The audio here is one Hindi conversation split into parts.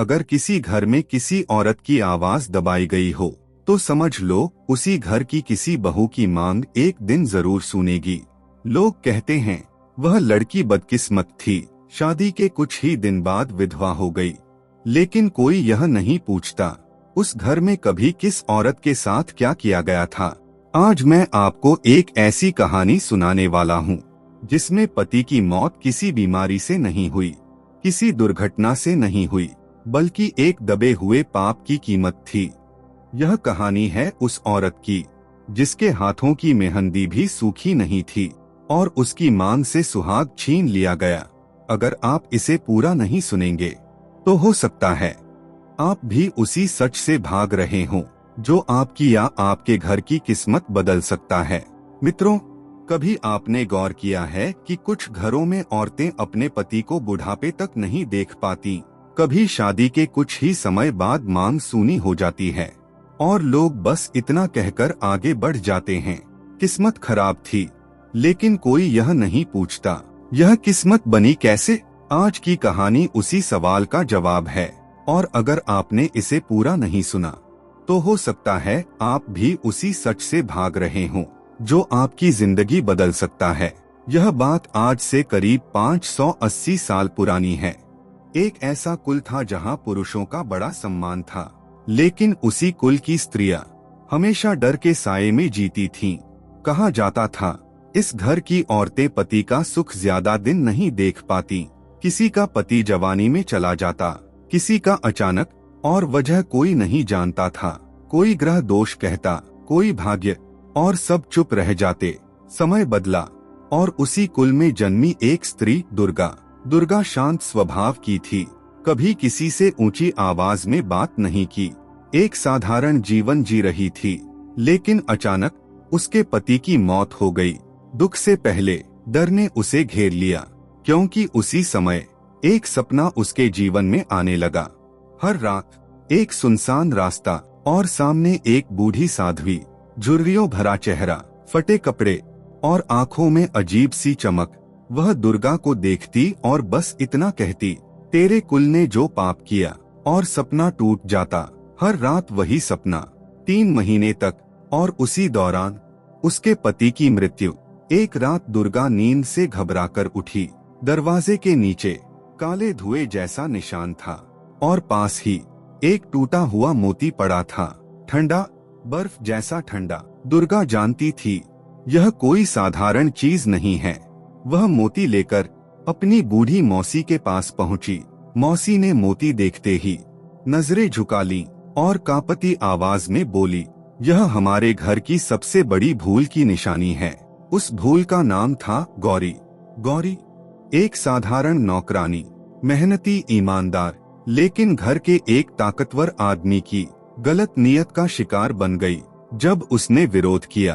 अगर किसी घर में किसी औरत की आवाज दबाई गई हो तो समझ लो उसी घर की किसी बहू की मांग एक दिन जरूर सुनेगी। लोग कहते हैं वह लड़की बदकिस्मत थी, शादी के कुछ ही दिन बाद विधवा हो गई। लेकिन कोई यह नहीं पूछता उस घर में कभी किस औरत के साथ क्या किया गया था। आज मैं आपको एक ऐसी कहानी सुनाने वाला हूँ जिसमें पति की मौत किसी बीमारी से नहीं हुई, किसी दुर्घटना से नहीं हुई, बल्कि एक दबे हुए पाप की कीमत थी। यह कहानी है उस औरत की जिसके हाथों की मेहंदी भी सूखी नहीं थी और उसकी मांग से सुहाग छीन लिया गया। अगर आप इसे पूरा नहीं सुनेंगे तो हो सकता है आप भी उसी सच से भाग रहे हों जो आपकी या आपके घर की किस्मत बदल सकता है। मित्रों, कभी आपने गौर किया है कि कुछ घरों में औरतें अपने पति को बुढ़ापे तक नहीं देख पाती। कभी शादी के कुछ ही समय बाद मांग सूनी हो जाती है और लोग बस इतना कहकर आगे बढ़ जाते हैं, किस्मत खराब थी। लेकिन कोई यह नहीं पूछता यह किस्मत बनी कैसे। आज की कहानी उसी सवाल का जवाब है और अगर आपने इसे पूरा नहीं सुना तो हो सकता है आप भी उसी सच से भाग रहे हों जो आपकी जिंदगी बदल सकता है। यह बात आज से करीब 580 साल पुरानी है। एक ऐसा कुल था जहां पुरुषों का बड़ा सम्मान था, लेकिन उसी कुल की स्त्रियां हमेशा डर के साये में जीती थीं। कहा जाता था इस घर की औरतें पति का सुख ज्यादा दिन नहीं देख पाती। किसी का पति जवानी में चला जाता, किसी का अचानक, और वजह कोई नहीं जानता था। कोई ग्रह दोष कहता, कोई भाग्य, और सब चुप रह जाते। समय बदला और उसी कुल में जन्मी एक स्त्री दुर्गा शांत स्वभाव की थी, कभी किसी से ऊंची आवाज में बात नहीं की, एक साधारण जीवन जी रही थी। लेकिन अचानक उसके पति की मौत हो गई। दुख से पहले डर ने उसे घेर लिया, क्योंकि उसी समय एक सपना उसके जीवन में आने लगा। हर रात एक सुनसान रास्ता और सामने एक बूढ़ी साध्वी, झुर्रियों भरा चेहरा, फटे कपड़े और आंखों में अजीब सी चमक। वह दुर्गा को देखती और बस इतना कहती, तेरे कुल ने जो पाप किया, और सपना टूट जाता। हर रात वही सपना, 3 महीने तक। और उसी दौरान उसके पति की मृत्यु। एक रात दुर्गा नींद से घबराकर उठी। दरवाजे के नीचे काले धुएं जैसा निशान था और पास ही एक टूटा हुआ मोती पड़ा था, ठंडा, बर्फ जैसा ठंडा। दुर्गा जानती थी यह कोई साधारण चीज नहीं है। वह मोती लेकर अपनी बूढ़ी मौसी के पास पहुंची। मौसी ने मोती देखते ही नजरें झुका लीं और कांपती आवाज में बोली, यह हमारे घर की सबसे बड़ी भूल की निशानी है। उस भूल का नाम था गौरी, एक साधारण नौकरानी, मेहनती, ईमानदार, लेकिन घर के एक ताकतवर आदमी की गलत नियत का शिकार बन गई। जब उसने विरोध किया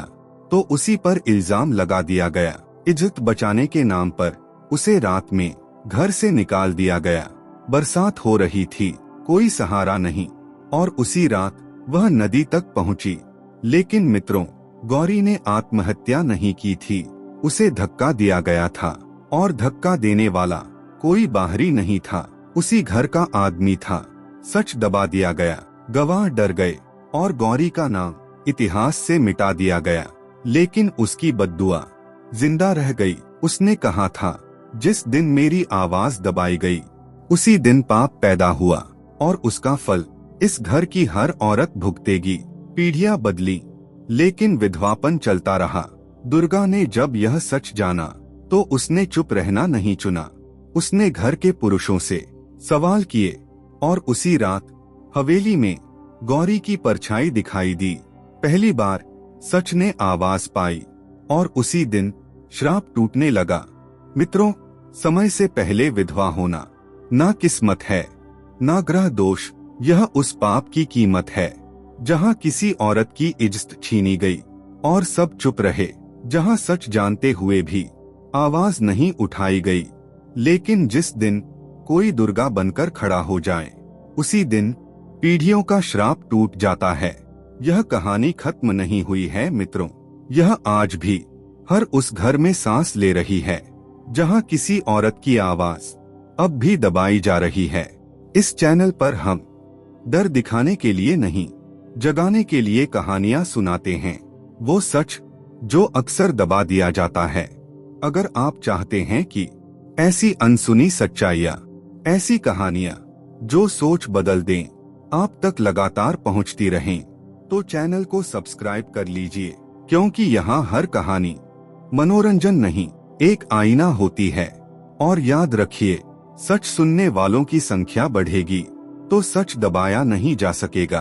तो उसी पर इल्जाम लगा दिया गया। इज्जत बचाने के नाम पर उसे रात में घर से निकाल दिया गया। बरसात हो रही थी, कोई सहारा नहीं, और उसी रात वह नदी तक पहुंची। लेकिन मित्रों, गौरी ने आत्महत्या नहीं की थी, उसे धक्का दिया गया था, और धक्का देने वाला कोई बाहरी नहीं था, उसी घर का आदमी था। सच दबा दिया गया, गवाह डर गए और गौरी का नाम इतिहास से मिटा दिया गया। लेकिन उसकी बद्दुआ जिंदा रह गई। उसने कहा था, जिस दिन मेरी आवाज दबाई गई उसी दिन पाप पैदा हुआ, और उसका फल इस घर की हर औरत भुगतेगी। पीढ़ियां बदली, लेकिन विधवापन चलता रहा। दुर्गा ने जब यह सच जाना तो उसने चुप रहना नहीं चुना। उसने घर के पुरुषों से सवाल किए, और उसी रात हवेली में गौरी की परछाई दिखाई दी। पहली बार सच ने आवाज पाई, और उसी दिन श्राप टूटने लगा। मित्रों, समय से पहले विधवा होना ना किस्मत है, ना ग्रह दोष, यह उस पाप की कीमत है जहां किसी औरत की इज्जत छीनी गई और सब चुप रहे, जहां सच जानते हुए भी आवाज नहीं उठाई गई। लेकिन जिस दिन कोई दुर्गा बनकर खड़ा हो जाए, उसी दिन पीढ़ियों का श्राप टूट जाता है। यह कहानी खत्म नहीं हुई है मित्रों, यह आज भी हर उस घर में सांस ले रही है जहां किसी औरत की आवाज अब भी दबाई जा रही है। इस चैनल पर हम डर दिखाने के लिए नहीं, जगाने के लिए कहानियां सुनाते हैं, वो सच जो अक्सर दबा दिया जाता है। अगर आप चाहते हैं कि ऐसी अनसुनी सच्चाइयां, ऐसी कहानियां जो सोच बदल दें, आप तक लगातार पहुंचती रहें, तो चैनल को सब्सक्राइब कर लीजिए, क्योंकि यहाँ हर कहानी मनोरंजन नहीं, एक आईना होती है। और याद रखिए, सच सुनने वालों की संख्या बढ़ेगी तो सच दबाया नहीं जा सकेगा।